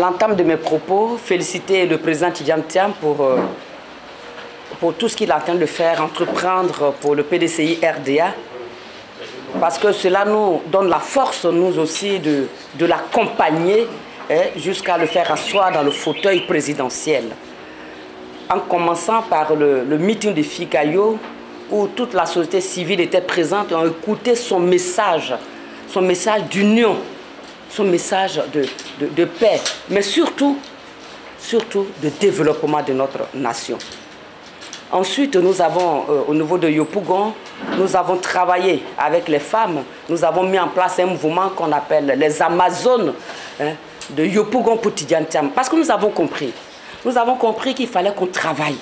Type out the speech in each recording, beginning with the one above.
l'entame de mes propos, féliciter le président Tidjane Thiam pour tout ce qu'il est en train de faire, entreprendre pour le PDCI RDA, parce que cela nous donne la force, nous aussi, de l'accompagner jusqu'à le faire asseoir dans le fauteuil présidentiel. En commençant par le meeting de Fikayo, où toute la société civile était présente et ont écouté son message d'union, son message de paix, mais surtout de développement de notre nation. Ensuite, nous avons, au niveau de Yopougon, nous avons travaillé avec les femmes, nous avons mis en place un mouvement qu'on appelle les Amazones de Yopougon pour Tidjane Thiam, parce que nous avons compris qu'il fallait qu'on travaille.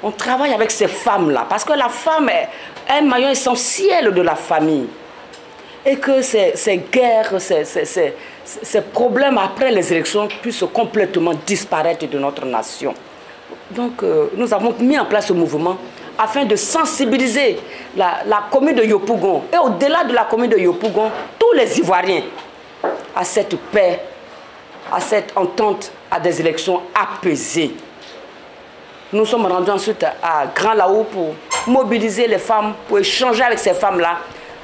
On travaille avec ces femmes-là, parce que la femme est un maillon essentiel de la famille. Et que ces guerres, ces problèmes après les élections puissent complètement disparaître de notre nation. Donc nous avons mis en place ce mouvement afin de sensibiliser la commune de Yopougon et au-delà de la commune de Yopougon, tous les Ivoiriens à cette paix, à cette entente, à des élections apaisées. Nous sommes rendus ensuite à Grand Laou pour mobiliser les femmes, pour échanger avec ces femmes-là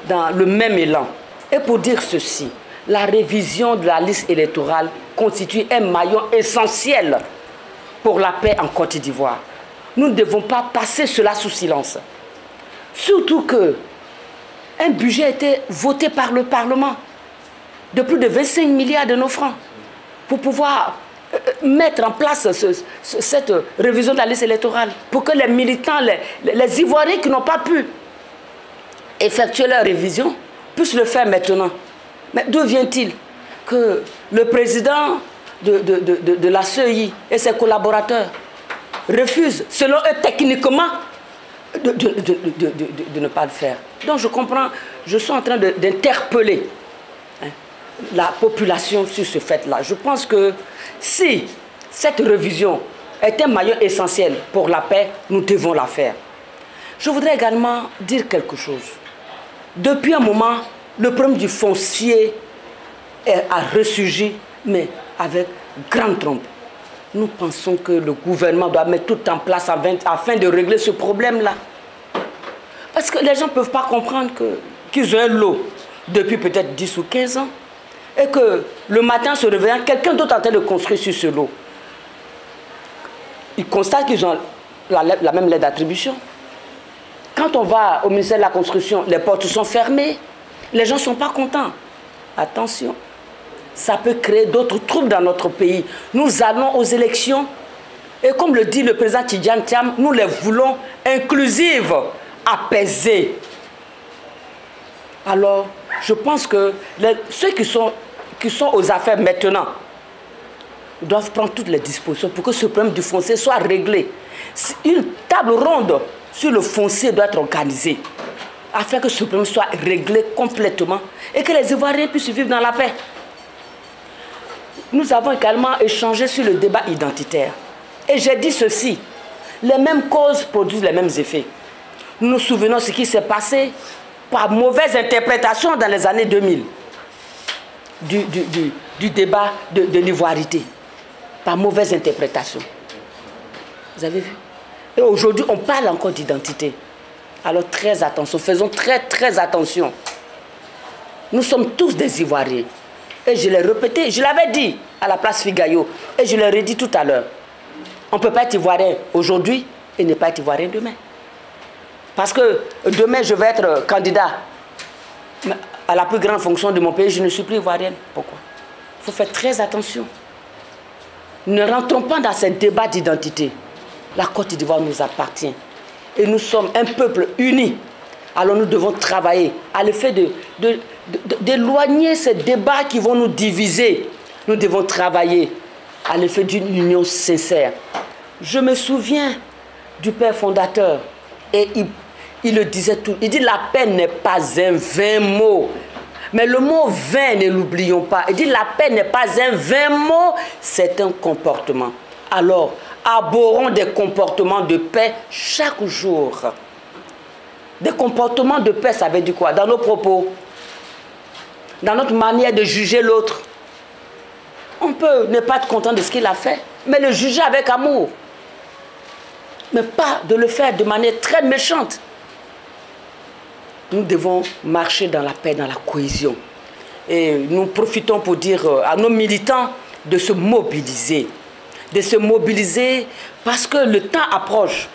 dans le même élan. Et pour dire ceci, la révision de la liste électorale constitue un maillon essentiel pour la paix en Côte d'Ivoire. Nous ne devons pas passer cela sous silence. Surtout qu'un budget a été voté par le Parlement de plus de 25 milliards de nos francs pour pouvoir mettre en place cette révision de la liste électorale, pour que les militants, les Ivoiriens qui n'ont pas pu effectuer leur révision puissent le faire maintenant. Mais d'où vient-il que le président de la CEI et ses collaborateurs refusent, selon eux techniquement, de ne pas le faire? Donc je comprends, je suis en train d'interpeller la population sur ce fait-là. Je pense que si cette révision est un maillon essentiel pour la paix, nous devons la faire. Je voudrais également dire quelque chose. Depuis un moment, le problème du foncier a ressurgi, mais avec grande trompe. Nous pensons que le gouvernement doit mettre tout en place afin de régler ce problème-là. Parce que les gens ne peuvent pas comprendre qu'ils ont un lot depuis peut-être 10 ou 15 ans. Et que le matin se réveillant, quelqu'un d'autre est en train de construire sur ce lot. Ils constatent qu'ils ont la même lettre d'attribution. Quand on va au ministère de la Construction, les portes sont fermées. Les gens ne sont pas contents. Attention, ça peut créer d'autres troubles dans notre pays. Nous allons aux élections. Et comme le dit le président Tidjane Thiam, nous les voulons inclusives, apaisées. Alors, je pense que ceux qui sont aux affaires maintenant doivent prendre toutes les dispositions pour que ce problème du foncier soit réglé. Une table ronde sur le foncier doit être organisée afin que ce problème soit réglé complètement et que les Ivoiriens puissent vivre dans la paix. Nous avons également échangé sur le débat identitaire. Et j'ai dit ceci, les mêmes causes produisent les mêmes effets. Nous nous souvenons de ce qui s'est passé par mauvaise interprétation dans les années 2000 du débat de l'ivoirité. Par mauvaise interprétation. Vous avez vu? Et aujourd'hui, on parle encore d'identité. Alors très attention, faisons très attention. Nous sommes tous des Ivoiriens. Et je l'ai répété, je l'avais dit à la place Figayo, et je l'ai redit tout à l'heure. On ne peut pas être Ivoirien aujourd'hui et ne pas être Ivoirien demain. Parce que demain, je vais être candidat à la plus grande fonction de mon pays, je ne suis plus ivoirienne. Pourquoi? Il faut faire très attention. Ne rentrons pas dans ces débats d'identité. La Côte d'Ivoire nous appartient. Et nous sommes un peuple uni. Alors nous devons travailler à l'effet d'éloigner ces débats qui vont nous diviser. Nous devons travailler à l'effet d'une union sincère. Je me souviens du père fondateur. Et il le disait tout. Il dit la paix n'est pas un vain mot. Mais le mot vain, ne l'oublions pas. Il dit la paix n'est pas un vain mot, c'est un comportement. Alors, abhorrons des comportements de paix chaque jour. Des comportements de paix, ça veut dire quoi? Dans nos propos, dans notre manière de juger l'autre. On peut ne pas être content de ce qu'il a fait, mais le juger avec amour. Mais pas de le faire de manière très méchante. Nous devons marcher dans la paix, dans la cohésion. Et nous profitons pour dire à nos militants de se mobiliser. De se mobiliser parce que le temps approche.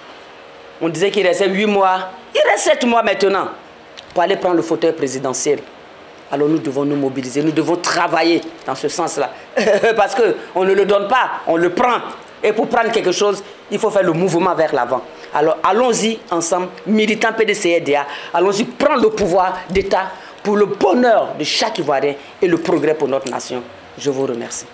On disait qu'il restait 8 mois. Il reste 7 mois maintenant pour aller prendre le fauteuil présidentiel. Alors nous devons nous mobiliser, nous devons travailler dans ce sens-là. Parce qu'on ne le donne pas, on le prend. Et pour prendre quelque chose, il faut faire le mouvement vers l'avant. Alors allons-y ensemble, militants PDCI-RDA, allons-y prendre le pouvoir d'État pour le bonheur de chaque Ivoirien et le progrès pour notre nation. Je vous remercie.